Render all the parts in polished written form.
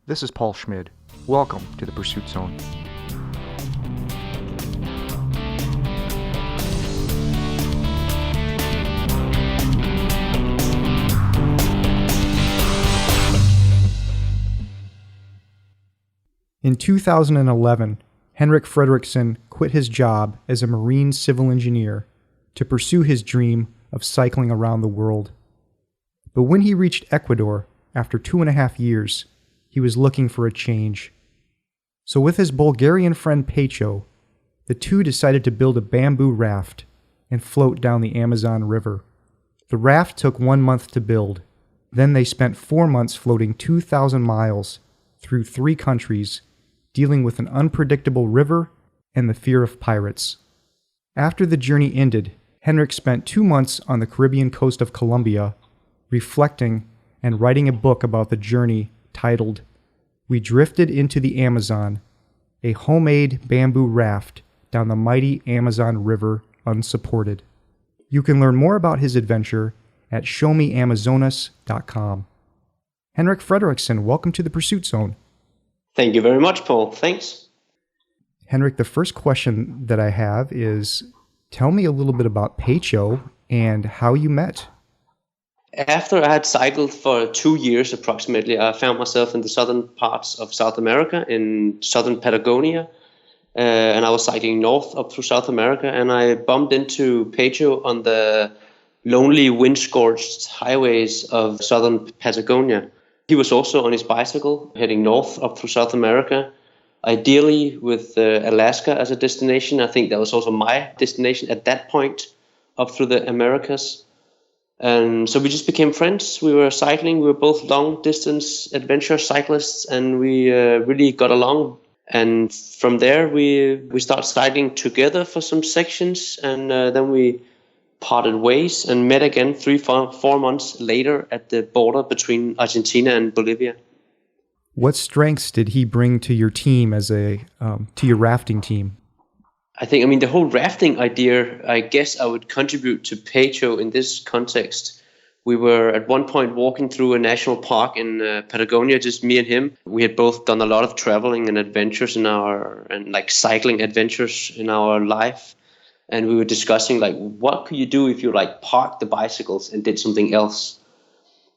This is Paul Schmid. Welcome to the Pursuit Zone. In 2011, Henrik Frederiksen quit his job as a marine civil engineer to pursue his dream of cycling around the world. But when he reached Ecuador after 2.5 years, he was looking for a change. So with his Bulgarian friend Pecho, the two decided to build a bamboo raft and float down the Amazon River. The raft took 1 month to build. Then they spent 4 months floating 2,000 miles through 3 countries, dealing with an unpredictable river and the fear of pirates. After the journey ended, Henrik spent 2 months on the Caribbean coast of Colombia, reflecting and writing a book about the journey titled, "We Drifted into the Amazon, a homemade bamboo raft down the mighty Amazon River unsupported." You can learn more about his adventure at showmeamazonas.com. Henrik Frederiksen, welcome to the Pursuit Zone. Thank you very much, Paul. Thanks. Henrik, the first question that I have is, tell me a little bit about Pecho and how you met. After I had cycled for 2 years approximately, I found myself in the southern parts of South America, in southern Patagonia, and I was cycling north up through South America, and I bumped into Pecho on the lonely, wind-scorched highways of southern Patagonia. He was also on his bicycle, heading north up through South America, ideally with Alaska as a destination. I think that was also my destination at that point, up through the Americas. And so we just became friends. We were cycling. We were both long-distance adventure cyclists, and we really got along. And from there, we started cycling together for some sections, and then we parted ways and met again 4 months later at the border between Argentina and Bolivia. What strengths did he bring to your team to your rafting team? I think, the whole rafting idea, I guess I would contribute to Pecho in this context. We were at one point walking through a national park in Patagonia, just me and him. We had both done a lot of traveling and adventures cycling adventures in our life. And we were discussing, what could you do if you, parked the bicycles and did something else?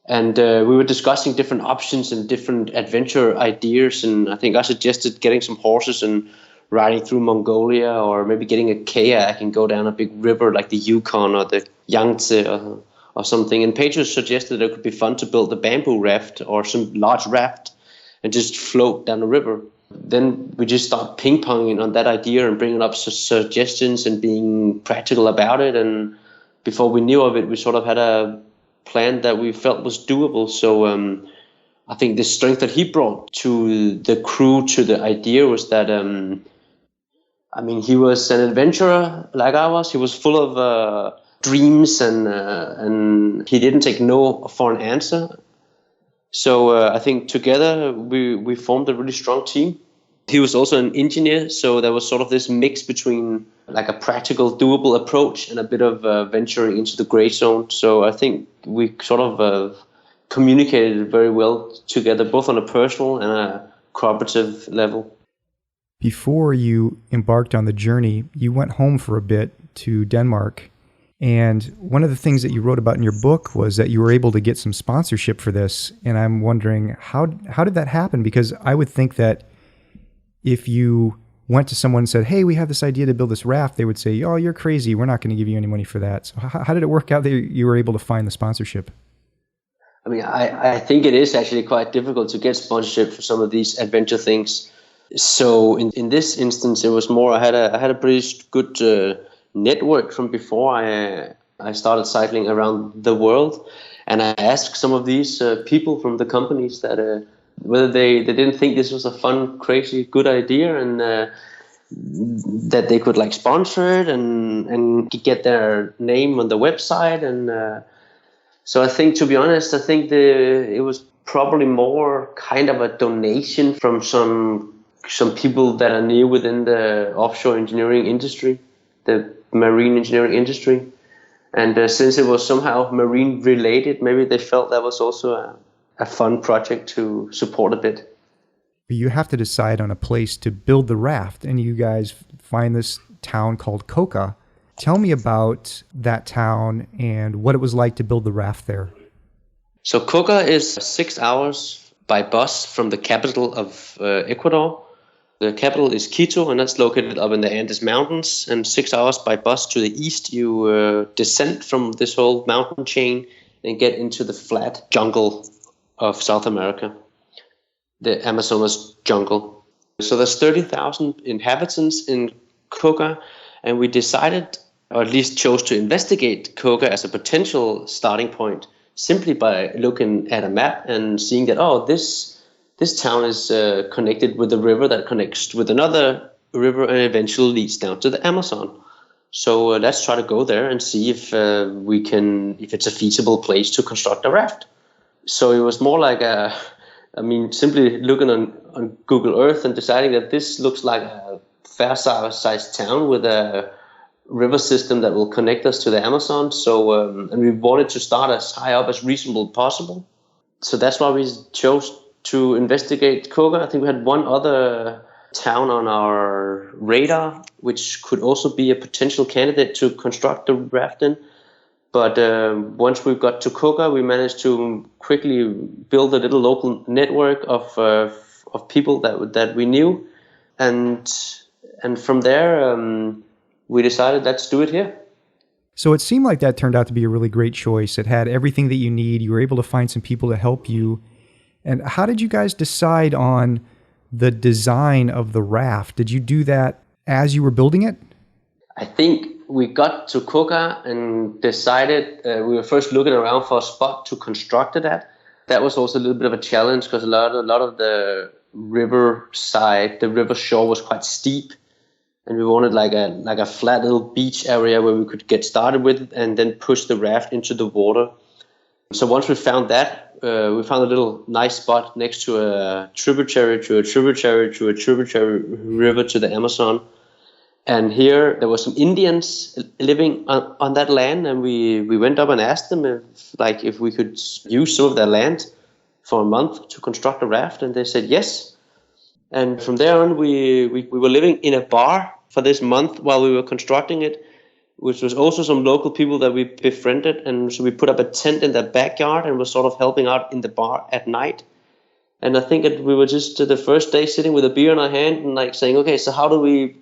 And we were discussing different options and different adventure ideas. And I think I suggested getting some horses and riding through Mongolia, or maybe getting a kayak and go down a big river like the Yukon or the Yangtze or something. And Pecho suggested it could be fun to build a bamboo raft or some large raft and just float down the river. Then we just start ping-ponging on that idea and bringing up suggestions and being practical about it. And before we knew of it, we sort of had a plan that we felt was doable. So I think the strength that he brought to the crew, to the idea, was that, he was an adventurer like I was. He was full of dreams, and he didn't take no for an answer. So I think together we formed a really strong team. He was also an engineer, so there was sort of this mix between a practical, doable approach and a bit of venturing into the gray zone. So I think we sort of communicated very well together, both on a personal and a cooperative level. Before you embarked on the journey, you went home for a bit to Denmark. And one of the things that you wrote about in your book was that you were able to get some sponsorship for this. And I'm wondering, how did that happen? Because I would think that if you went to someone and said, "Hey, we have this idea to build this raft," they would say, "Oh, you're crazy. We're not going to give you any money for that." So how did it work out that you were able to find the sponsorship? I think it is actually quite difficult to get sponsorship for some of these adventure things. So in this instance, it was more I had a pretty good network from before I started cycling around the world, and I asked some of these people from the companies that whether they didn't think this was a fun, crazy, good idea, and that they could sponsor it and get their name on the website. And so I think, to be honest, it was probably more kind of a donation from some people that are near within the offshore engineering industry, the marine engineering industry. And since it was somehow marine related, maybe they felt that was also a fun project to support a bit. But you have to decide on a place to build the raft, and you guys find this town called Coca. Tell me about that town and what it was like to build the raft there. So Coca is 6 hours by bus from the capital of Ecuador. The capital is Quito, and that's located up in the Andes Mountains. And 6 hours by bus to the east, you descend from this whole mountain chain and get into the flat jungle of South America, the Amazonas jungle. So there's 30,000 inhabitants in Coca, and we decided, or at least chose to investigate Coca as a potential starting point simply by looking at a map and seeing that, this town is connected with a river that connects with another river and eventually leads down to the Amazon. So let's try to go there and see if it's a feasible place to construct a raft. So it was more like simply looking on Google Earth and deciding that this looks like a fair-sized town with a river system that will connect us to the Amazon. So, and we wanted to start as high up as reasonable possible. So that's why we chose to investigate Coca. I think we had one other town on our radar, which could also be a potential candidate to construct the raft in. But once we got to Coca, we managed to quickly build a little local network of people that we knew, and from there we decided, let's do it here. So it seemed like that turned out to be a really great choice. It had everything that you need. You were able to find some people to help you. And how did you guys decide on the design of the raft? Did you do that as you were building it? I think we got to Coca and decided we were first looking around for a spot to construct it at. That was also a little bit of a challenge because a lot of the river shore was quite steep, and we wanted like a flat little beach area where we could get started with and then push the raft into the water. So once we found that, we found a little nice spot next to a tributary river to the Amazon. And here there were some Indians living on that land, and we went up and asked them if we could use some of their land for a month to construct a raft, and they said yes. And from there on, we were living in a bar for this month while we were constructing it, which was also some local people that we befriended. And so we put up a tent in their backyard and were sort of helping out in the bar at night. And I think we were just the first day sitting with a beer in our hand and saying, okay, so how do we,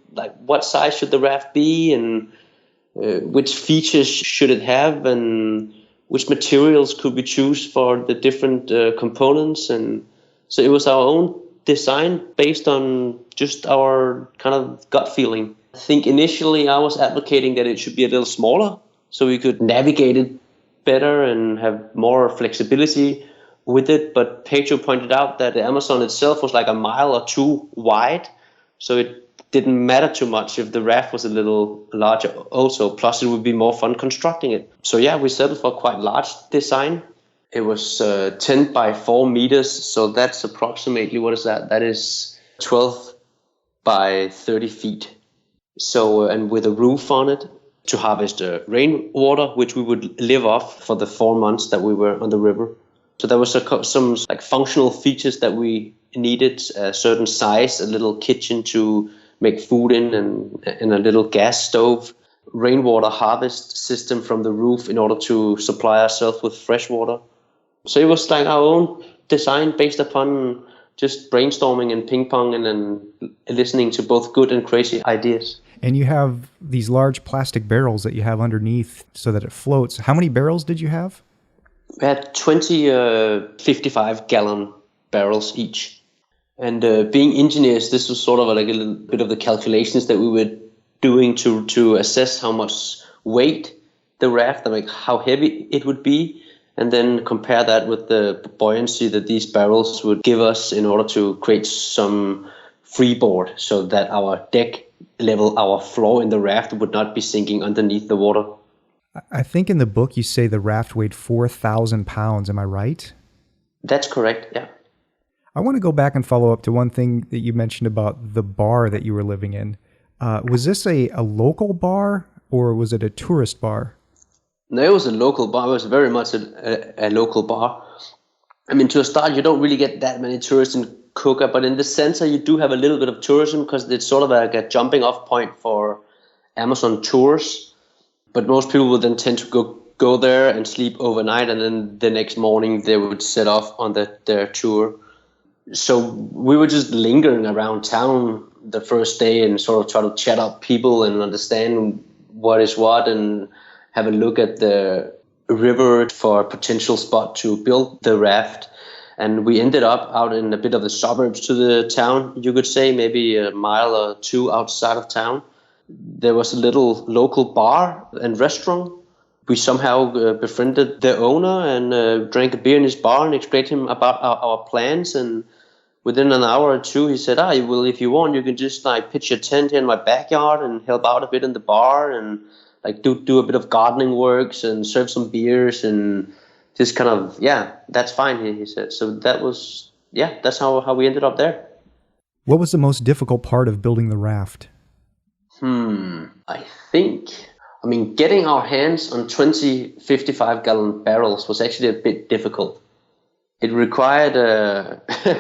what size should the raft be, and which features should it have, and which materials could we choose for the different components. And so it was our own design based on just our kind of gut feeling. I think initially I was advocating that it should be a little smaller so we could navigate it better and have more flexibility with it. But Pedro pointed out that the Amazon itself was like a mile or two wide, so it didn't matter too much if the raft was a little larger also, plus it would be more fun constructing it. So yeah, we settled for a quite large design. It was 10 by 4 meters, so that's approximately, what is that? That is 12 by 30 feet. So, and with a roof on it to harvest rainwater, which we would live off for the 4 months that we were on the river. So there was some functional features that we needed: a certain size, a little kitchen to make food in, and a little gas stove, rainwater harvest system from the roof in order to supply ourselves with fresh water. So it was like our own design based upon just brainstorming and ping-ponging and listening to both good and crazy ideas. And you have these large plastic barrels that you have underneath so that it floats. How many barrels did you have? We had 20 55-gallon barrels each. And being engineers, this was sort of like a little bit of the calculations that we were doing to assess how much weight the raft, like how heavy it would be, and then compare that with the buoyancy that these barrels would give us in order to create some freeboard so that our deck level, our floor in the raft would not be sinking underneath the water. I think in the book you say the raft weighed 4,000 pounds. Am I right? That's correct, yeah. I want to go back and follow up to one thing that you mentioned about the bar that you were living in. Was this a local bar or was it a tourist bar? No, it was a local bar. It was very much a local bar. I mean, to a start, you don't really get that many tourists in Kuka, but in the center you do have a little bit of tourism because it's sort of like a jumping off point for Amazon tours. But most people would then tend to go there and sleep overnight, and then the next morning they would set off on their tour. So we were just lingering around town the first day and sort of try to chat up people and understand what is what and have a look at the river for a potential spot to build the raft. And we ended up out in a bit of the suburbs to the town, you could say, maybe a mile or two outside of town. There was a little local bar and restaurant. We somehow befriended the owner and drank a beer in his bar and explained to him about our plans. And within an hour or two, he said, well, if you want, you can just like pitch your tent here in my backyard and help out a bit in the bar and like do a bit of gardening works and serve some beers and just kind of, that's fine, he said. So that was, that's how we ended up there. What was the most difficult part of building the raft? I mean, getting our hands on 20 55-gallon barrels was actually a bit difficult. It required,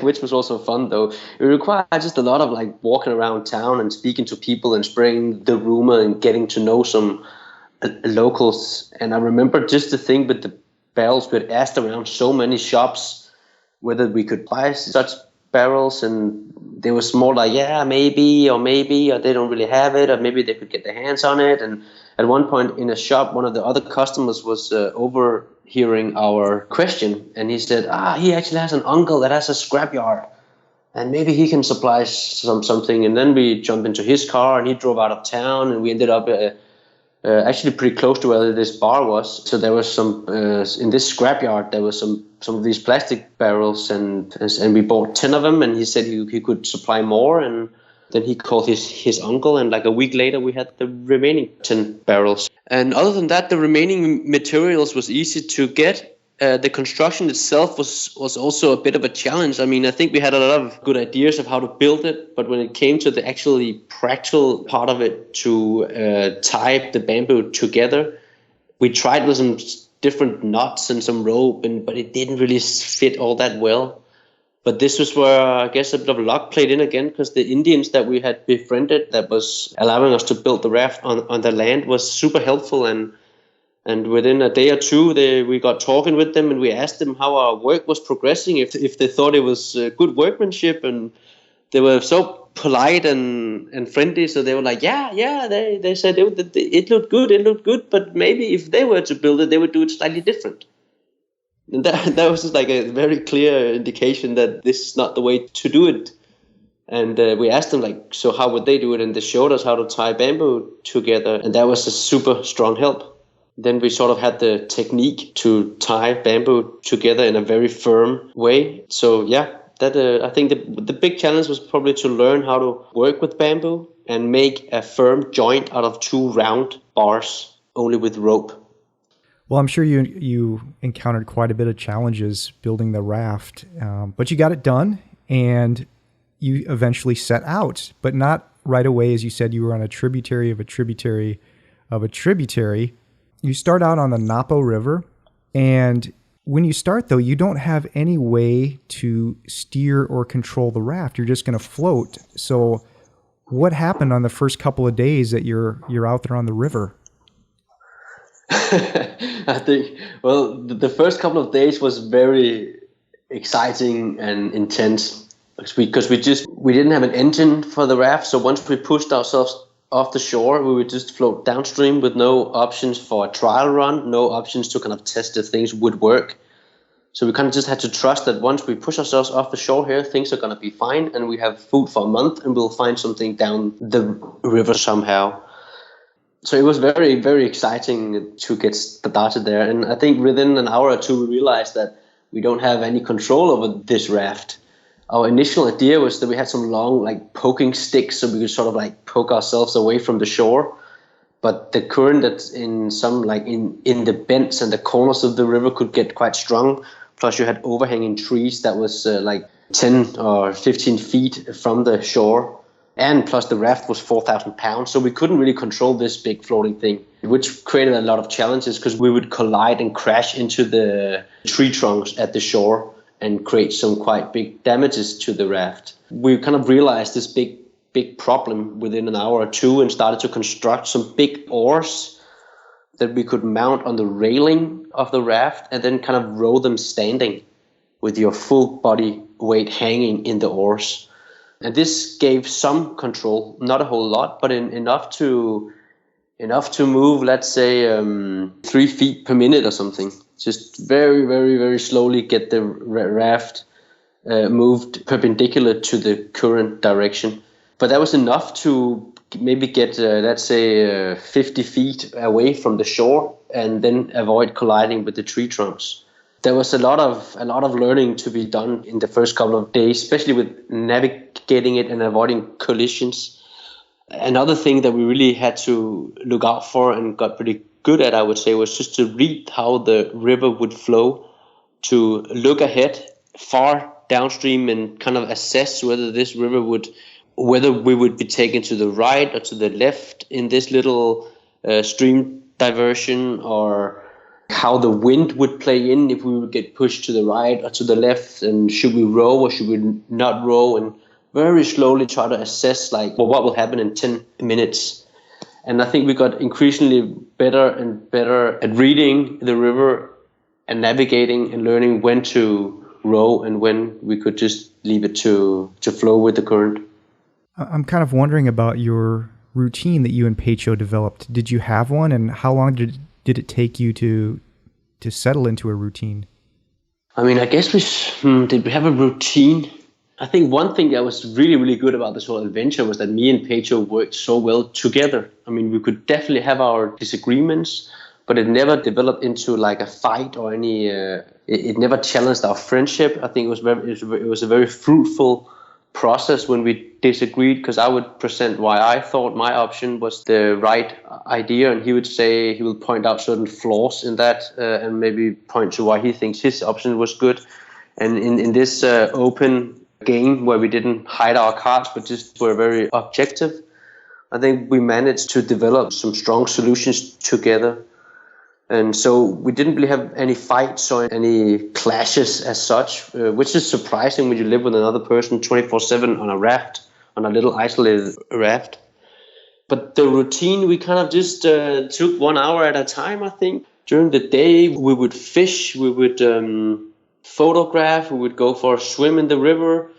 which was also fun though, it required just a lot of like walking around town and speaking to people and spreading the rumor and getting to know some locals. And I remember just the thing with the barrels, we had asked around so many shops whether we could buy such barrels, and they were more like, maybe, or they don't really have it, or maybe they could get their hands on it. And at one point in a shop, one of the other customers was overhearing our question, and he said, he actually has an uncle that has a scrapyard, and maybe he can supply something. And then we jumped into his car, and he drove out of town, and we ended up actually pretty close to where this bar was. So there was some in this scrapyard. There was some of these plastic barrels, and we bought 10 of them. And he said he could supply more. And then he called his uncle, and like a week later, we had the remaining 10 barrels. And other than that, the remaining materials was easy to get. The construction itself was also a bit of a challenge. I mean, I think we had a lot of good ideas of how to build it, but when it came to the actually practical part of it, to tie the bamboo together, we tried with some different knots and some rope, but it didn't really fit all that well. But this was where I guess a bit of luck played in again, because the Indians that we had befriended that was allowing us to build the raft on the land was super helpful. And within a day or two, we got talking with them, and we asked them how our work was progressing, if they thought it was good workmanship. And they were so polite and friendly. So they were like, they said it looked good, but maybe if they were to build it, they would do it slightly different. And that was just like a very clear indication that this is not the way to do it. And we asked them, like, so how would they do it? And they showed us how to tie bamboo together. And that was a super strong help. Then we sort of had the technique to tie bamboo together in a very firm way. So I think the big challenge was probably to learn how to work with bamboo and make a firm joint out of 2 round bars, only with rope. Well, I'm sure you encountered quite a bit of challenges building the raft, but you got it done, and you eventually set out, but not right away. As you said, you were on a tributary of a tributary of a tributary. You start out on the Napo River, and when you start, though, you don't have any way to steer or control the raft. You're just going to float. So what happened on the first couple of days that you're out there on the river? I think, the first couple of days was very exciting and intense because we didn't have an engine for the raft. So once we pushed ourselves off the shore, we would just float downstream with no options for a trial run, no options to kind of test if things would work. So we kind of just had to trust that once we push ourselves off the shore here, things are going to be fine, and we have food for a month, and we'll find something down the river somehow. So it was very, very exciting to get started there. And I think within an hour or two, we realized that we don't have any control over this raft. Our initial idea was that we had some long, like, poking sticks so we could sort of like poke ourselves away from the shore. But the current that's in some, like, in the bends and the corners of the river could get quite strong. Plus you had overhanging trees that was like 10 or 15 feet from the shore. And plus the raft was 4,000 pounds. So we couldn't really control this big floating thing, which created a lot of challenges because we would collide and crash into the tree trunks at the shore. and create some quite big damages to the raft. We kind of realized this big problem within an hour or two and started to construct some big oars that we could mount on the railing of the raft and then kind of row them standing with your full body weight hanging in the oars. And this gave some control, not a whole lot, but enough to move, let's say, 3 feet per minute or something. Just very, very, very slowly get the raft moved perpendicular to the current direction. But that was enough to maybe get, let's say, 50 feet away from the shore and then avoid colliding with the tree trunks. There was a lot of learning to be done in the first couple of days, especially with navigating it and avoiding collisions. Another thing that we really had to look out for and got pretty good at, I would say, was just to read how the river would flow, to look ahead far downstream and kind of assess whether we would be taken to the right or to the left in this little stream diversion, or how the wind would play in if we would get pushed to the right or to the left, and should we row or should we not row, and very slowly try to assess what will happen in 10 minutes. And I think we got increasingly better and better at reading the river and navigating and learning when to row and when we could just leave it to flow with the current. I'm kind of wondering about your routine that you and Pecho developed. Did you have one, and how long did it take you to settle into a routine? I mean, I guess did we have a routine? I think one thing that was really, really good about this whole adventure was that me and Pecho worked so well together. I mean, we could definitely have our disagreements, but it never developed into like a fight or any. It never challenged our friendship. I think it was a very fruitful process when we disagreed, because I would present why I thought my option was the right idea, and he would point out certain flaws in that, and maybe point to why he thinks his option was good. And in this open game where we didn't hide our cards but just were very objective, I think we managed to develop some strong solutions together. And so we didn't really have any fights or any clashes as such, which is surprising when you live with another person 24/7 on a raft, on a little isolated raft. But the routine, we kind of just took 1 hour at a time, I think. During the day, we would fish, we would photograph, we would go for a swim in the river,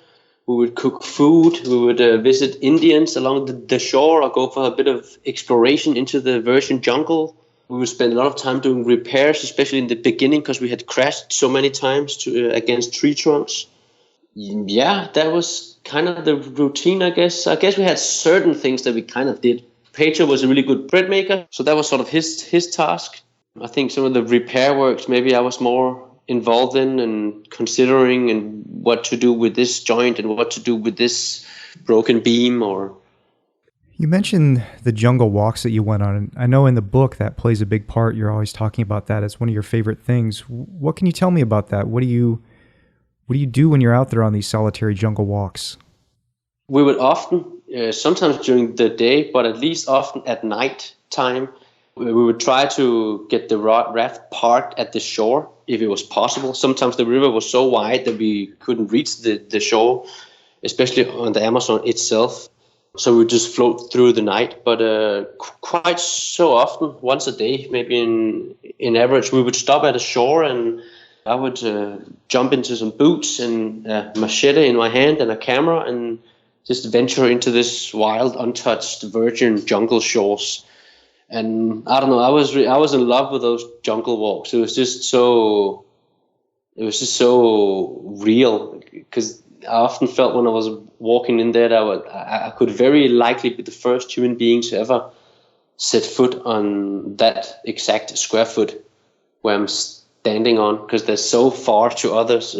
we would cook food, we would visit Indians along the shore, or go for a bit of exploration into the virgin jungle. We would spend a lot of time doing repairs, especially in the beginning, because we had crashed so many times against tree trunks. Yeah, that was kind of the routine, I guess. I guess we had certain things that we kind of did. Pecho was a really good bread maker, so that was sort of his task. I think some of the repair works maybe I was more involved in, and considering and what to do with this joint and what to do with this broken beam. Or you mentioned the jungle walks that you went on, and I know in the book that plays a big part. You're always talking about that as one of your favorite things. What can you tell me about that? What do you do when you're out there on these solitary jungle walks? We would often, sometimes during the day, but at least often at night time, we would try to get the raft parked at the shore if it was possible. Sometimes the river was so wide that we couldn't reach the shore, especially on the Amazon itself. So we would just float through the night. But quite so often, once a day, maybe in average, we would stop at a shore, and I would jump into some boots and a machete in my hand and a camera, and just venture into this wild, untouched, virgin jungle shores. And I don't know, I was in love with those jungle walks. It was just so real, because I often felt when I was walking in there that I could very likely be the first human being to ever set foot on that exact square foot where I'm standing on, because they're so far to others,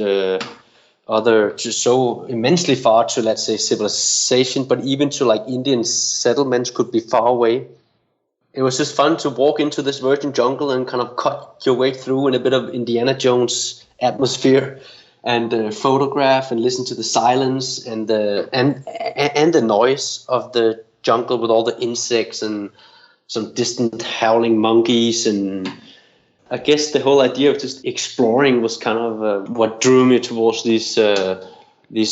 just so immensely far to, let's say, civilization, but even to like Indian settlements could be far away. It was just fun to walk into this virgin jungle and kind of cut your way through in a bit of Indiana Jones atmosphere, and photograph and listen to the silence and the noise of the jungle with all the insects and some distant howling monkeys and I guess the whole idea of just exploring was kind of what drew me towards these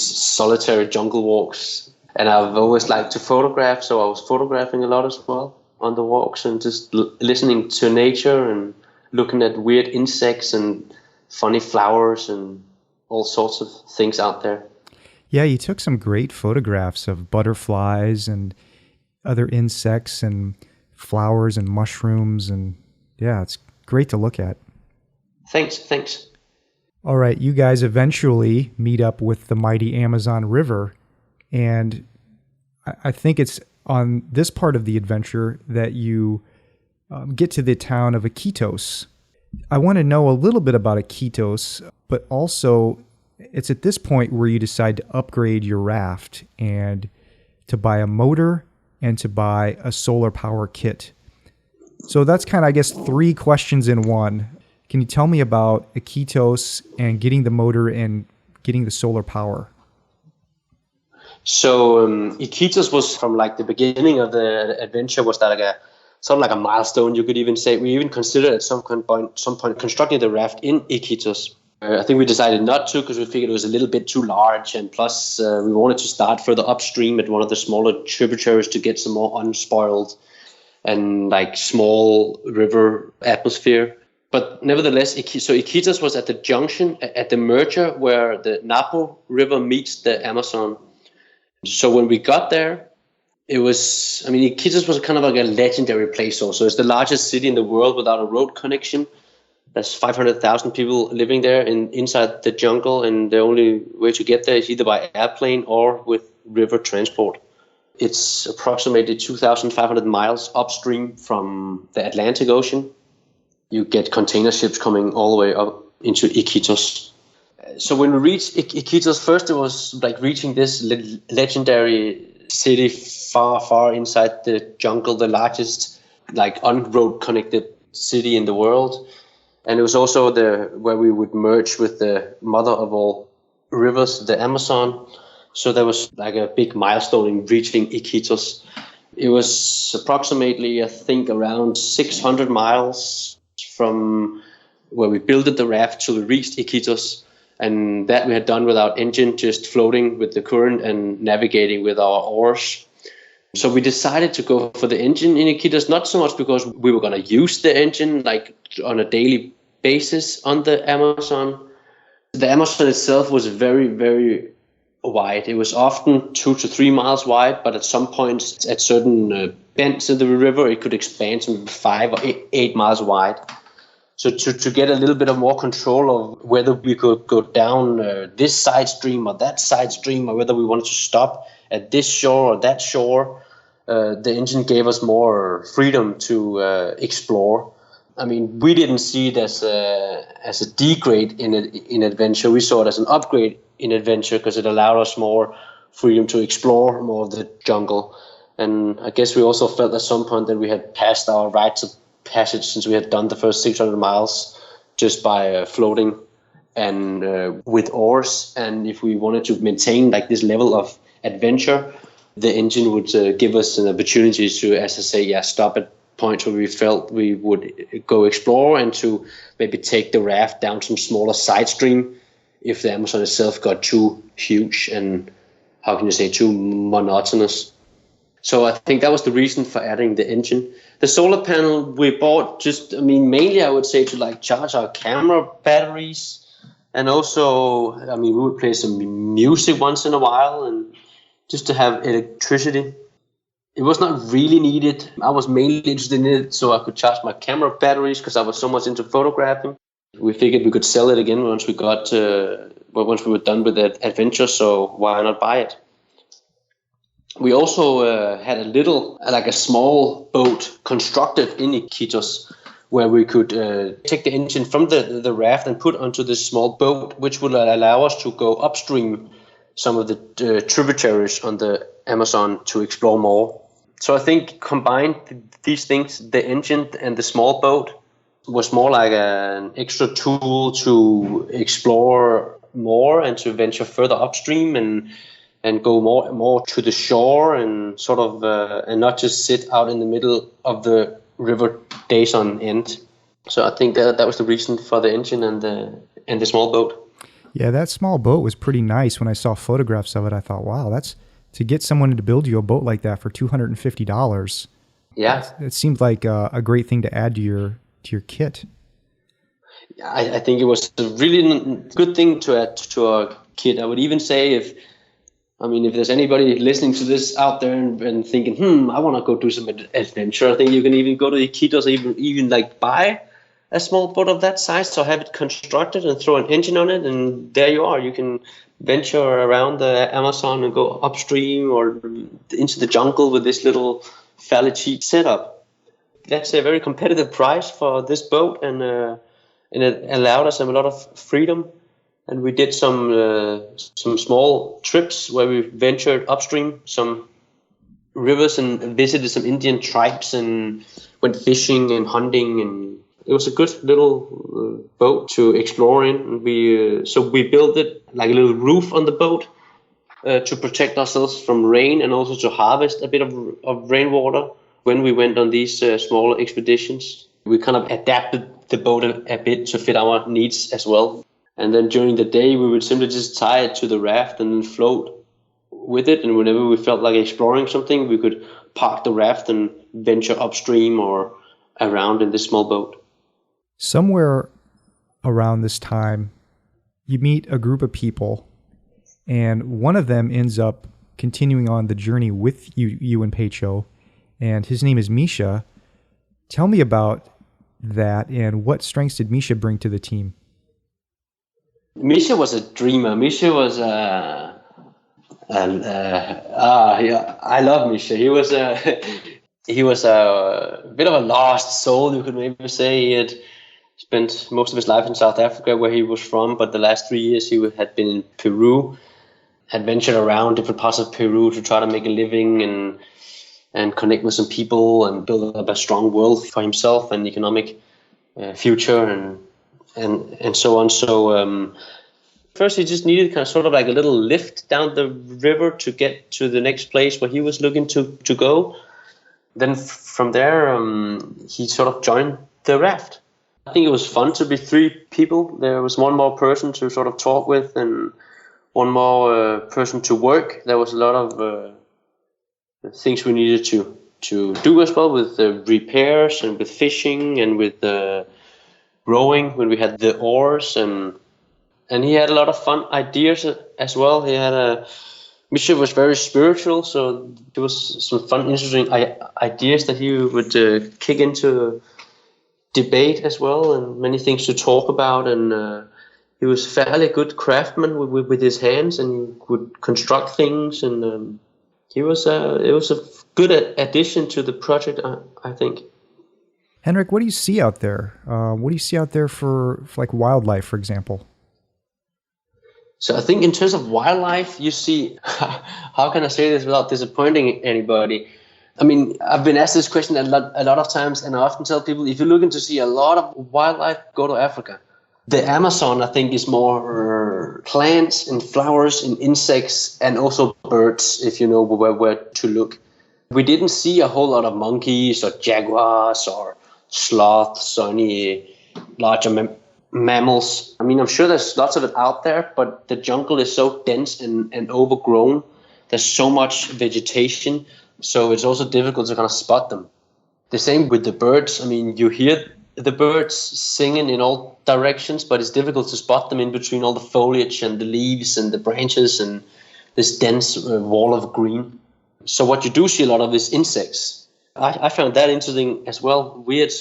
solitary jungle walks. And I've always liked to photograph, so I was photographing a lot as well on the walks and just listening to nature and looking at weird insects and funny flowers and all sorts of things out there. Yeah, you took some great photographs of butterflies and other insects and flowers and mushrooms, and yeah, it's great to look at. Thanks. All right, you guys eventually meet up with the mighty Amazon River, and I think it's on this part of the adventure that you get to the town of Iquitos. I want to know a little bit about Iquitos, but also it's at this point where you decide to upgrade your raft and to buy a motor and to buy a solar power kit. So that's kind of, I guess, 3 questions in one. Can you tell me about Iquitos and getting the motor and getting the solar power? So Iquitos was from like the beginning of the adventure was that like a sort of like a milestone, you could even say. We even considered at some point constructing the raft in Iquitos. I think we decided not to because we figured it was a little bit too large, and plus we wanted to start further upstream at one of the smaller tributaries to get some more unspoiled and like small river atmosphere. But nevertheless, Iquitos was at the junction, at the merger where the Napo River meets the Amazon. So when we got there, Iquitos was kind of like a legendary place also. It's the largest city in the world without a road connection. There's 500,000 people living there inside the jungle, and the only way to get there is either by airplane or with river transport. It's approximately 2,500 miles upstream from the Atlantic Ocean. You get container ships coming all the way up into Iquitos. So when we reached Iquitos, first it was like reaching this legendary city far inside the jungle, the largest like on-road connected city in the world. And it was also where we would merge with the mother of all rivers, the Amazon. So there was like a big milestone in reaching Iquitos. It was approximately, I think, around 600 miles from where we built the raft till we reached Iquitos. And that we had done without engine, just floating with the current and navigating with our oars. So we decided to go for the engine in Iquitos, not so much because we were going to use the engine like on a daily basis on the Amazon. The Amazon itself was very, very wide. It was often 2 to 3 miles wide, but at some points, at certain bends in the river, it could expand to 5 or 8 miles wide. So to get a little bit of more control of whether we could go down this side stream or that side stream, or whether we wanted to stop at this shore or that shore, the engine gave us more freedom to explore. I mean, we didn't see it as a degrade in adventure. We saw it as an upgrade in adventure because it allowed us more freedom to explore more of the jungle. And I guess we also felt at some point that we had passed our rites of passage since we had done the first 600 miles just by floating and with oars. And if we wanted to maintain like this level of adventure, the engine would give us an opportunity to, as I say, stop at points where we felt we would go explore and to maybe take the raft down some smaller side stream if the Amazon itself got too huge and, how can you say, too monotonous. So I think that was the reason for adding the engine. The solar panel we bought mainly I would say to like charge our camera batteries. And also, we would play some music once in a while and just to have electricity. It was not really needed. I was mainly interested in it so I could charge my camera batteries because I was so much into photographing. We figured we could sell it again once we were done with the adventure, so why not buy it? We also had a small boat constructed in Iquitos where we could take the engine from the raft and put onto this small boat, which would allow us to go upstream some of the tributaries on the Amazon to explore more. So I think combined these things, the engine and the small boat, was more like an extra tool to explore more and to venture further upstream and go more to the shore and sort of and not just sit out in the middle of the river days on end. So I think that was the reason for the engine and the small boat. Yeah, that small boat was pretty nice. When I saw photographs of it, I thought, wow, that's to get someone to build you a boat like that for $250. Yeah, It seemed like a great thing to add to your kit. I think it was a really good thing to add to our kit. I would even say if there's anybody listening to this out there and thinking, I want to go do some adventure, I think you can even go to Iquitos, even like buy a small boat of that size, or have it constructed and throw an engine on it, and there you are. You can venture around the Amazon and go upstream or into the jungle with this little fairly cheap setup. That's a very competitive price for this boat, and it allowed us a lot of freedom. And we did some small trips where we ventured upstream some rivers and visited some Indian tribes and went fishing and hunting, and it was a good little boat to explore in. And we built it like a little roof on the boat to protect ourselves from rain, and also to harvest a bit of rainwater when we went on these small expeditions. We kind of adapted the boat a bit to fit our needs as well. And then during the day, we would simply just tie it to the raft and then float with it. And whenever we felt like exploring something, we could park the raft and venture upstream or around in this small boat. Somewhere around this time, you meet a group of people, and one of them ends up continuing on the journey with you and Pecho, and his name is Misha. Tell me about that, and what strengths did Misha bring to the team? Misha was a dreamer. Misha was yeah, I love Misha. He was a bit of a lost soul, you could maybe say. He had spent most of his life in South Africa, where he was from, but the last 3 years he had been in Peru, had ventured around different parts of Peru to try to make a living and connect with some people and build up a strong wealth for himself and economic future and so on. So first he just needed kind of sort of like a little lift down the river to get to the next place where he was looking to go. Then from there he sort of joined the raft. I think it was fun to be 3 people. There was one more person to sort of talk with and one more person to work. There was a lot of things we needed to do as well, with repairs and with fishing and with rowing when we had the oars, and he had a lot of fun ideas as well. Misha was very spiritual, so there was some fun, interesting ideas that he would kick into debate as well, and many things to talk about. And he was fairly good craftsman with his hands, and he would construct things, and it was a good addition to the project, I think. Henrik, what do you see out there? What do you see out there for like wildlife, for example? So I think in terms of wildlife, you see, how can I say this without disappointing anybody? I mean, I've been asked this question a lot of times, and I often tell people, if you're looking to see a lot of wildlife, go to Africa. The Amazon, I think, is more plants and flowers and insects, and also birds, if you know where to look. We didn't see a whole lot of monkeys or jaguars or sloths or any larger mammals. I mean, I'm sure there's lots of it out there, but the jungle is so dense and overgrown. There's so much vegetation, so it's also difficult to kind of spot them. The same with the birds. I mean, you hear the birds singing in all directions, but it's difficult to spot them in between all the foliage and the leaves and the branches and this dense wall of green. So what you do see a lot of is insects. I found that interesting as well. Weird,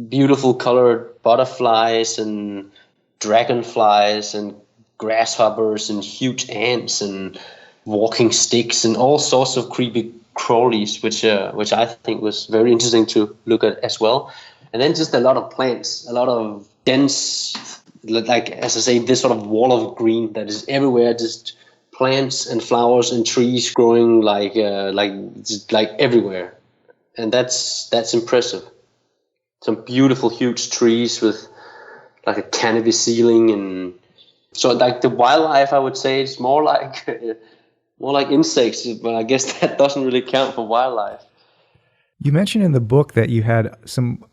beautiful colored butterflies and dragonflies and grasshoppers and huge ants and walking sticks and all sorts of creepy crawlies, which I think was very interesting to look at as well. And then just a lot of plants, a lot of dense, like, as I say, this sort of wall of green that is everywhere, just plants and flowers and trees growing like everywhere. And that's impressive. Some beautiful huge trees with like a canopy ceiling. And so like the wildlife, I would say it's more like insects, but I guess that doesn't really count for wildlife. You mentioned in the book that you had some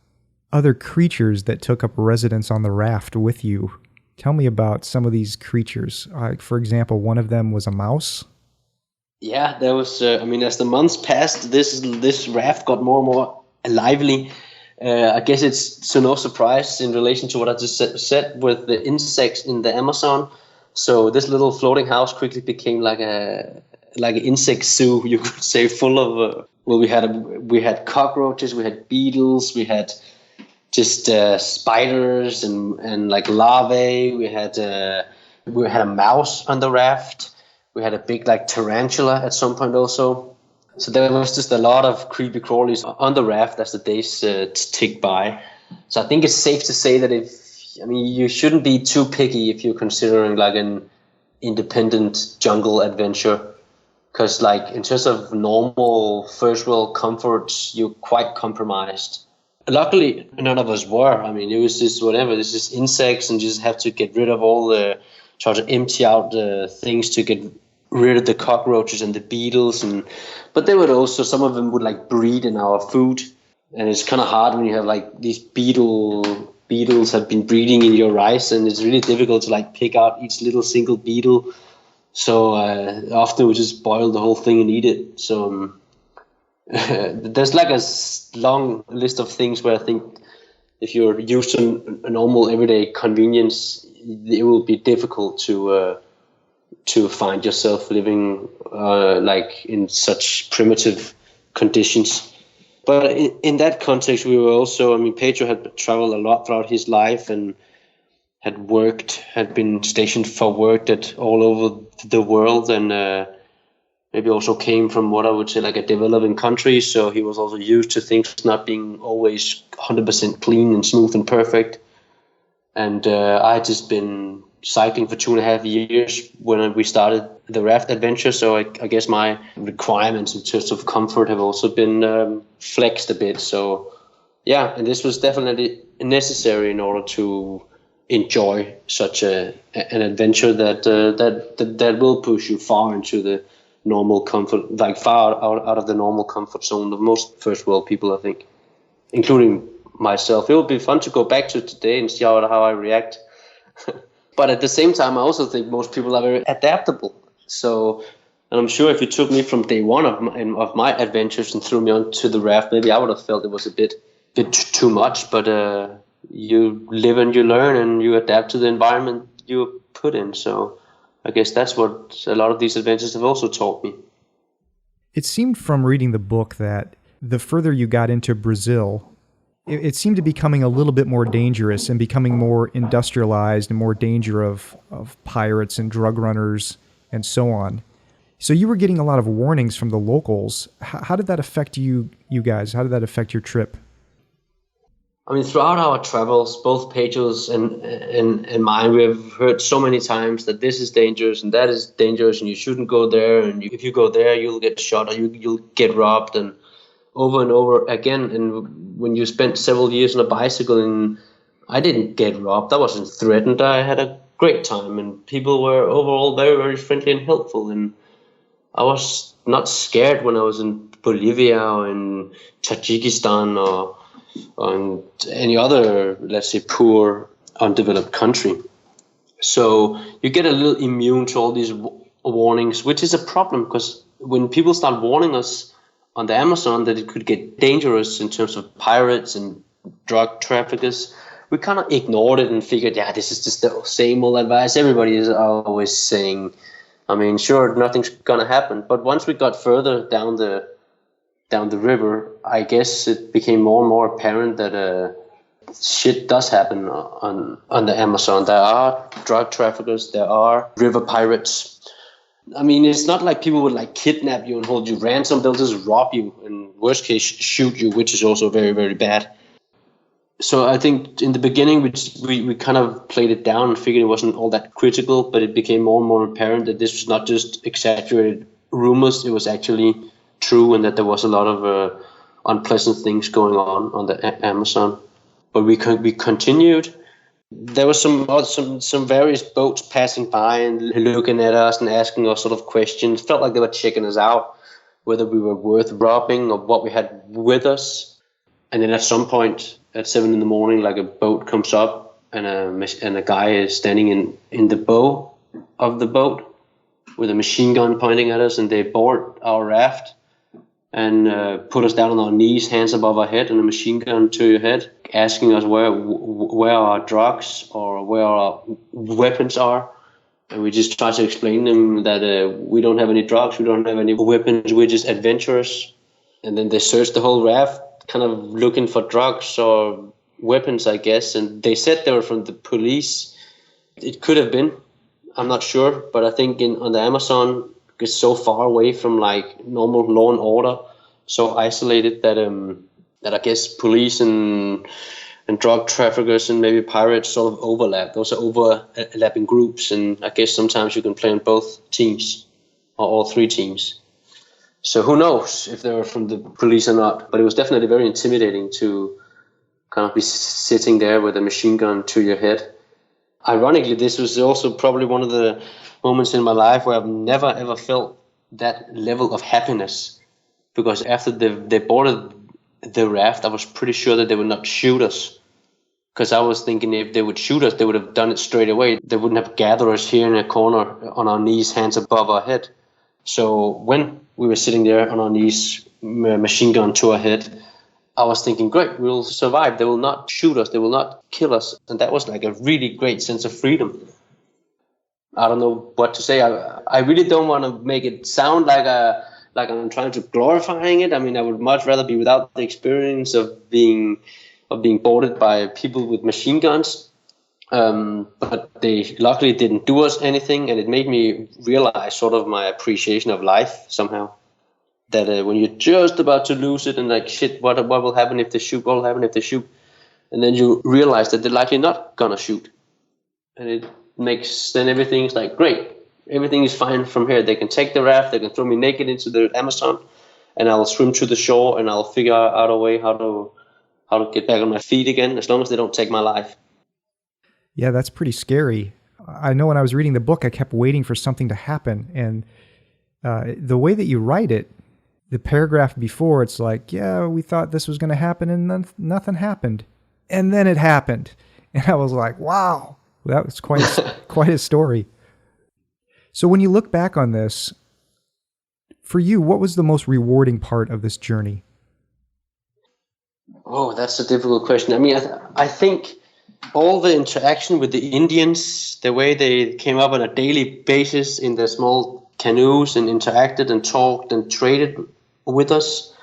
other creatures that took up residence on the raft with you. Tell me about some of these creatures. For example, one of them was a mouse. Yeah, there was. As the months passed, this raft got more and more lively. I guess it's to no surprise in relation to what I just said with the insects in the Amazon. So this little floating house quickly became like an insect zoo, you could say, full of. We had cockroaches, we had beetles, we had just spiders and like larvae. We had a mouse on the raft. We had a big like tarantula at some point also. So there was just a lot of creepy crawlies on the raft as the days tick by. So I think it's safe to say that you shouldn't be too picky if you're considering like an independent jungle adventure. Because like in terms of normal first world comforts, you're quite compromised. Luckily, none of us were. It was just whatever. This is insects, and you just have to get rid of all try to empty out things to get rid of the cockroaches and the beetles. But they would also, some of them would like breed in our food, and it's kind of hard when you have like these beetles have been breeding in your rice, and it's really difficult to like pick out each little single beetle. So often we just boil the whole thing and eat it. So there's like a long list of things where I think if you're used to a normal everyday convenience, it will be difficult to find yourself living like in such primitive conditions. But in that context, we were also, Pedro had traveled a lot throughout his life and had been stationed for work all over the world, and maybe also came from what I would say like a developing country. So he was also used to things not being always 100% clean and smooth and perfect. And I had just been cycling for 2.5 years when we started the raft adventure. So I guess my requirements in terms of comfort have also been flexed a bit. So yeah, and this was definitely necessary in order to enjoy such an adventure that will push you far into the normal comfort, like far out of the normal comfort zone of most first world people, I think, including myself. It would be fun to go back to today and see how I react. But at the same time, I also think most people are very adaptable. So, and I'm sure if you took me from day one of my adventures and threw me onto the raft, maybe I would have felt it was a bit too much. But you live and you learn, and you adapt to the environment you're put in. So I guess that's what a lot of these adventures have also taught me. It seemed from reading the book that the further you got into Brazil, it seemed to be becoming a little bit more dangerous and becoming more industrialized and more danger of pirates and drug runners and so on. So you were getting a lot of warnings from the locals. How did that affect you guys? How did that affect your trip? Throughout our travels, both Pedro's and mine, we have heard so many times that this is dangerous and that is dangerous and you shouldn't go there. And if you go there, you'll get shot or you'll get robbed, and over again. And when you spent several years on a bicycle, and I didn't get robbed, I wasn't threatened. I had a great time, and people were overall very, very friendly and helpful. And I was not scared when I was in Bolivia or in Tajikistan or on any other, let's say, poor, undeveloped country. So you get a little immune to all these warnings, which is a problem, because when people start warning us on the Amazon that it could get dangerous in terms of pirates and drug traffickers, we kind of ignored it and figured, yeah, this is just the same old advice everybody is always saying. Sure, nothing's gonna happen. But once we got further down the river, I guess it became more and more apparent that shit does happen on the Amazon. There are drug traffickers, there are river pirates. It's not like people would like kidnap you and hold you ransom. They'll just rob you and worst case shoot you, which is also very, very bad. So I think in the beginning we kind of played it down and figured it wasn't all that critical, but it became more and more apparent that this was not just exaggerated rumors. It was actually true, and that there was a lot of unpleasant things going on the Amazon. But we continued. There was some various boats passing by and looking at us and asking us sort of questions. Felt like they were checking us out, whether we were worth robbing or what we had with us. And then at some point, at 7 in the morning, like a boat comes up and a guy is standing in the bow of the boat with a machine gun pointing at us, and they board our raft and put us down on our knees, hands above our head, and a machine gun to your head, asking us where our drugs or where our weapons are. And we just try to explain them that we don't have any drugs, we don't have any weapons, we're just adventurers. And then they searched the whole raft, kind of looking for drugs or weapons, I guess. And they said they were from the police. It could have been, I'm not sure. But I think on the Amazon, it's so far away from like normal law and order, so isolated that I guess police and drug traffickers and maybe pirates sort of overlap. Those are overlapping groups, and I guess sometimes you can play on both teams or all three teams. So who knows if they were from the police or not, but it was definitely very intimidating to kind of be sitting there with a machine gun to your head. Ironically, this was also probably one of the moments in my life where I've never ever felt that level of happiness, because after they boarded the raft, I was pretty sure that they would not shoot us, because I was thinking if they would shoot us, they would have done it straight away. They wouldn't have gathered us here in a corner on our knees, hands above our head. So when we were sitting there on our knees, machine gun to our head, I was thinking, great, we'll survive. They will not shoot us. They will not kill us. And that was like a really great sense of freedom. I don't know what to say. I really don't want to make it sound like I'm trying to glorifying it. I mean, I would much rather be without the experience of being boarded by people with machine guns. But they luckily didn't do us anything, and it made me realize sort of my appreciation of life somehow. That when you're just about to lose it and like, shit, what will happen if they shoot? What will happen if they shoot? And then you realize that they're likely not gonna shoot. And it makes, then everything's like, great, everything is fine from here. They can take the raft, they can throw me naked into the Amazon, and I'll swim to the shore and I'll figure out a way how to get back on my feet again, as long as they don't take my life. Yeah, that's pretty scary. I know when I was reading the book, I kept waiting for something to happen. And the way that you write it, the paragraph before, it's like, yeah, we thought this was going to happen, and then nothing happened. And then it happened. And I was like, wow, that was quite a story. So when you look back on this, for you, what was the most rewarding part of this journey? Oh, that's a difficult question. I mean, I think all the interaction with the Indians, the way they came up on a daily basis in their small canoes and interacted and talked and traded with us,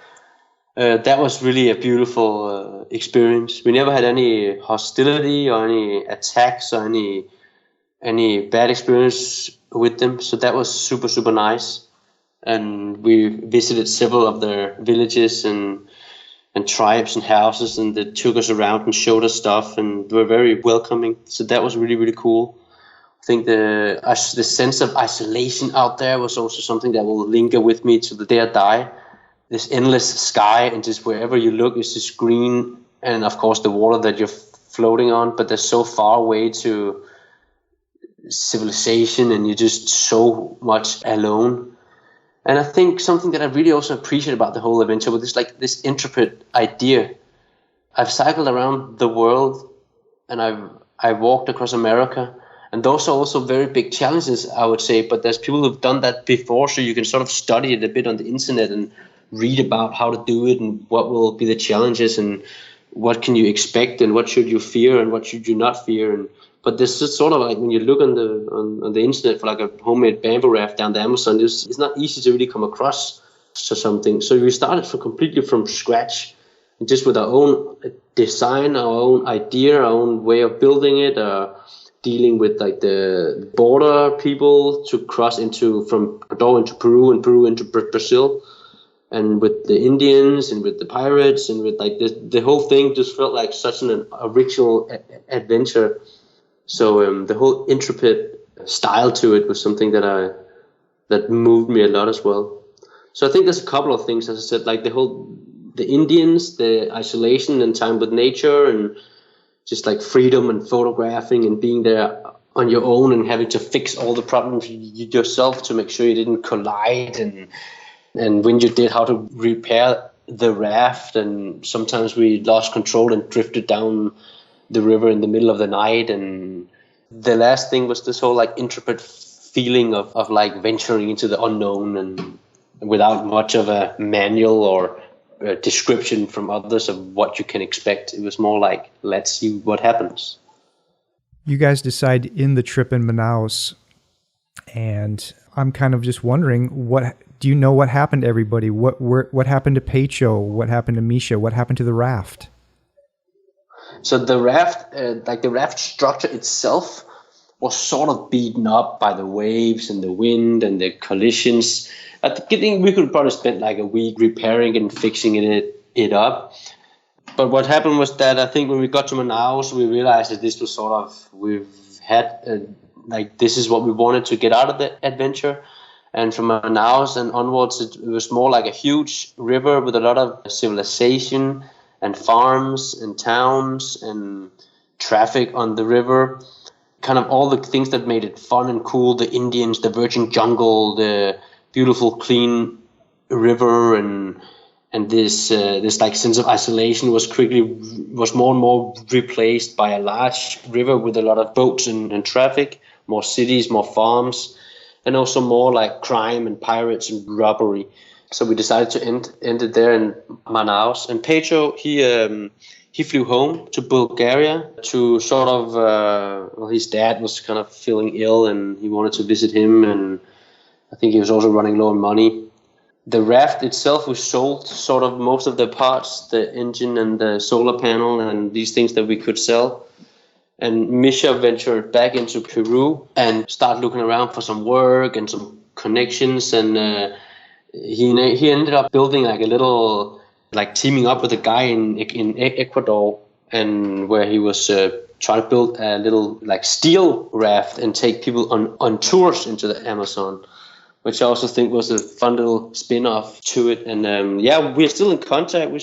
that was really a beautiful experience. We never had any hostility or any attacks or any bad experience with them, so that was super, super nice. And we visited several of their villages and tribes and houses, and they took us around and showed us stuff and were very welcoming. So that was really, really cool. I think the sense of isolation out there was also something that will linger with me to the day I die. This endless sky, and just wherever you look is just green, and of course the water that you're floating on, but they're so far away to civilization, and you're just so much alone. And I think something that I really also appreciate about the whole adventure was this intricate idea. I've cycled around the world, and I've walked across America, and those are also very big challenges, I would say. But there's people who've done that before, so you can sort of study it a bit on the internet and read about how to do it and what will be the challenges and what can you expect and what should you fear and what should you not fear. But this is sort of like when you look on the internet for like a homemade bamboo raft down the Amazon, it's not easy to really come across something. So we started completely from scratch, and just with our own design, our own idea, our own way of building it, dealing with like the border people to cross from Ecuador into Peru and Peru into Brazil, and with the Indians and with the pirates and with like the whole thing just felt like such an original adventure. So the whole intricate style to it was something that moved me a lot as well. So I think there's a couple of things, as I said, like the Indians, the isolation and time with nature, and just like freedom and photographing and being there on your own and having to fix all the problems yourself to make sure you didn't collide, and when you did, how to repair the raft, and sometimes we lost control and drifted down the river in the middle of the night. And the last thing was this whole like intrepid feeling of like venturing into the unknown, and without much of a manual or a description from others of what you can expect. It was more like, let's see what happens. You guys decide in the trip in Manaus, and I'm kind of just wondering, what do you know what happened to everybody? What happened to Pecho? What happened to Misha? What happened to the raft? So the raft, the raft structure itself was sort of beaten up by the waves and the wind and the collisions. I think we could probably spend like a week repairing and fixing it up. But what happened was that I think when we got to Manaus, we realized that this was sort of, we've had, this is what we wanted to get out of the adventure. And from Manaus and onwards, it was more like a huge river with a lot of civilization and farms and towns and traffic on the river. Kind of all the things that made it fun and cool, the Indians, the virgin jungle, the beautiful, clean river, and this like sense of isolation was more and more replaced by a large river with a lot of boats and traffic, more cities, more farms, and also more like crime and pirates and robbery. So we decided to end it there in Manaus. And Pedro, he flew home to Bulgaria to sort of, his dad was kind of feeling ill and he wanted to visit him, and I think he was also running low on money. The raft itself was sold, sort of most of the parts, the engine and the solar panel and these things that we could sell. And Misha ventured back into Peru and started looking around for some work and some connections. And he ended up building like a little, like teaming up with a guy in Ecuador, and where he was trying to build a little like steel raft and take people on tours into the Amazon, which I also think was a fun little spin-off to it. And we're still in contact. We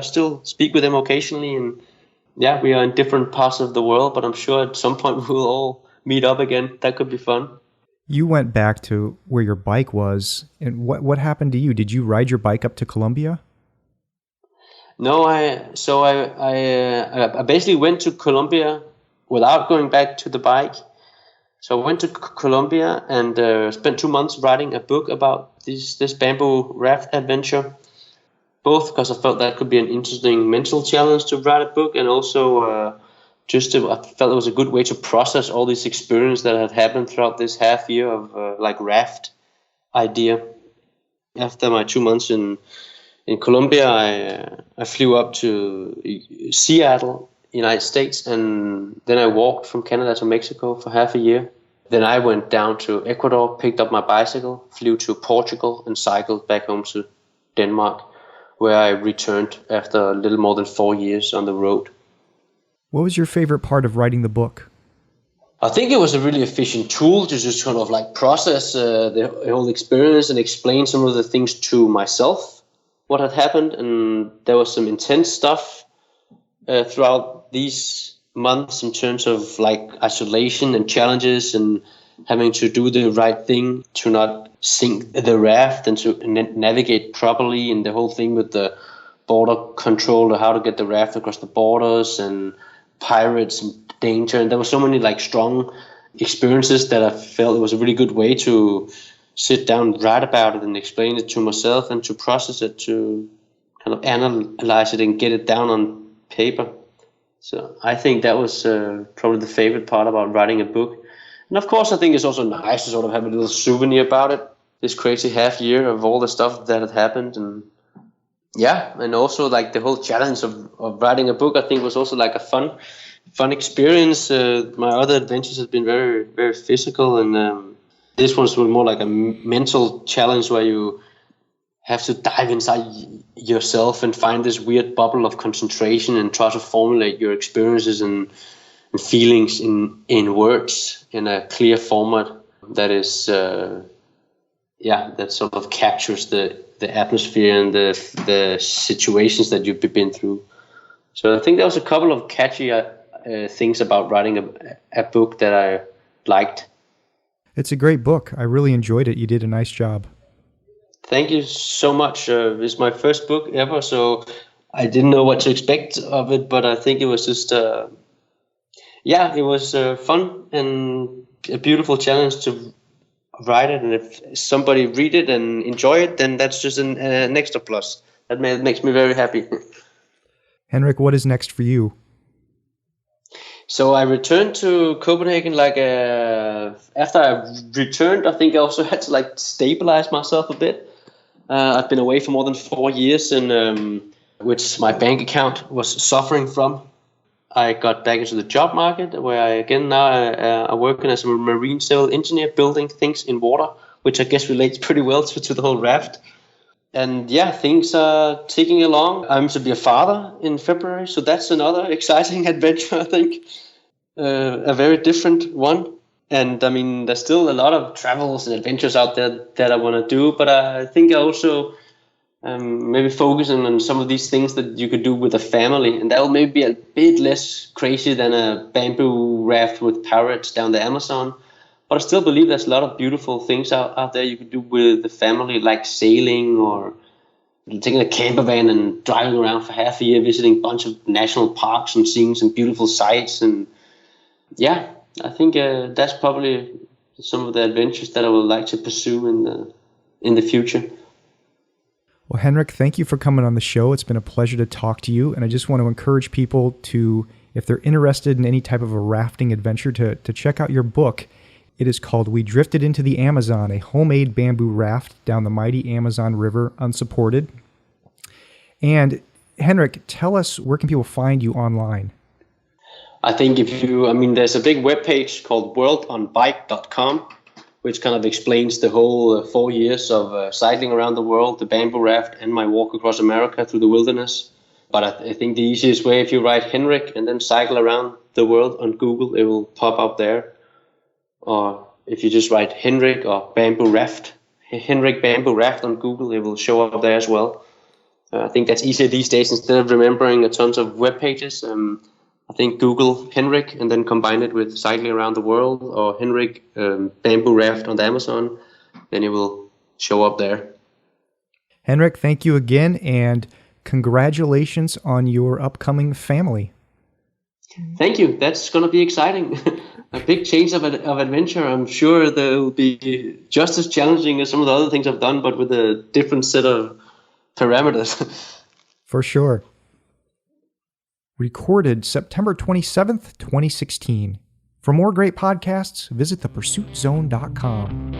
still speak with them occasionally, and yeah, we are in different parts of the world, but I'm sure at some point we'll all meet up again. That could be fun. You went back to where your bike was, and what happened to you? Did you ride your bike up to Colombia? No, I basically went to Colombia without going back to the bike. So I went to Colombia and spent 2 months writing a book about this bamboo raft adventure. Both because I felt that could be an interesting mental challenge to write a book, and also I felt it was a good way to process all this experience that had happened throughout this half year of raft idea. After my 2 months in Colombia, I flew up to Seattle, United States, and then I walked from Canada to Mexico for half a year. Then I went down to Ecuador, picked up my bicycle, flew to Portugal, and cycled back home to Denmark, where I returned after a little more than 4 years on the road. What was your favorite part of writing the book? I think it was a really efficient tool to just kind of like process the whole experience and explain some of the things to myself, what had happened. And there was some intense stuff throughout these months in terms of like isolation and challenges and having to do the right thing to not sink the raft and to navigate properly, and the whole thing with the border control, how to get the raft across the borders, and pirates and danger. And there were so many like strong experiences that I felt it was a really good way to sit down, write about it, and explain it to myself, and to process it, to kind of analyze it and get it down on paper. So I think that was probably the favorite part about writing a book. And of course, I think it's also nice to sort of have a little souvenir about it, this crazy half year of all the stuff that had happened. And yeah, and also like the whole challenge of writing a book, I think was also like a fun experience. My other adventures have been very, very physical, and this one's more like a mental challenge where you have to dive inside yourself and find this weird bubble of concentration and try to formulate your experiences and feelings in words in a clear format that is that sort of captures the atmosphere and the situations that you've been through. So I think there was a couple of catchy things about writing a book that I liked. It's a great book. I really enjoyed it. You did a nice job. Thank you so much. It's my first book ever, so I didn't know what to expect of it, but I think it was just, it was fun and a beautiful challenge to write it. And if somebody read it and enjoy it, then that's just an extra plus. That makes me very happy. Henrik, what is next for you? So I returned to Copenhagen after I returned, I think I also had to stabilize myself a bit. I've been away for more than 4 years, and which my bank account was suffering from. I got back into the job market, where I'm working as a marine civil engineer, building things in water, which I guess relates pretty well to the whole raft. And things are ticking along. I'm to be a father in February, so that's another exciting adventure, I think. A very different one. And I mean, there's still a lot of travels and adventures out there that I want to do, but I think I also maybe focusing on some of these things that you could do with a family, and that will maybe be a bit less crazy than a bamboo raft with parrots down the Amazon. But I still believe there's a lot of beautiful things out there you could do with the family, like sailing or taking a camper van and driving around for half a year, visiting a bunch of national parks and seeing some beautiful sights. And I think that's probably some of the adventures that I would like to pursue in the future. Well, Henrik, thank you for coming on the show. It's been a pleasure to talk to you. And I just want to encourage people to, if they're interested in any type of a rafting adventure, to check out your book. It is called We Drifted into the Amazon, a homemade bamboo raft down the mighty Amazon River unsupported. And Henrik, tell us, where can people find you online? I think there's a big webpage called worldonbike.com, which kind of explains the whole 4 years of cycling around the world, the bamboo raft, and my walk across America through the wilderness. But I think the easiest way, if you write Henrik and then cycle around the world on Google, it will pop up there. Or if you just write Henrik or bamboo raft, Henrik bamboo raft on Google, it will show up there as well. I think that's easier these days. Instead of remembering a tons of web pages, I think Google Henrik and then combine it with cycling around the world or Henrik bamboo raft on the Amazon, then it will show up there. Henrik, thank you again, and congratulations on your upcoming family. Thank you. That's going to be exciting. A big change of adventure. I'm sure that will be just as challenging as some of the other things I've done, but with a different set of parameters. For sure. Recorded September 27th, 2016. For more great podcasts, visit thepursuitzone.com.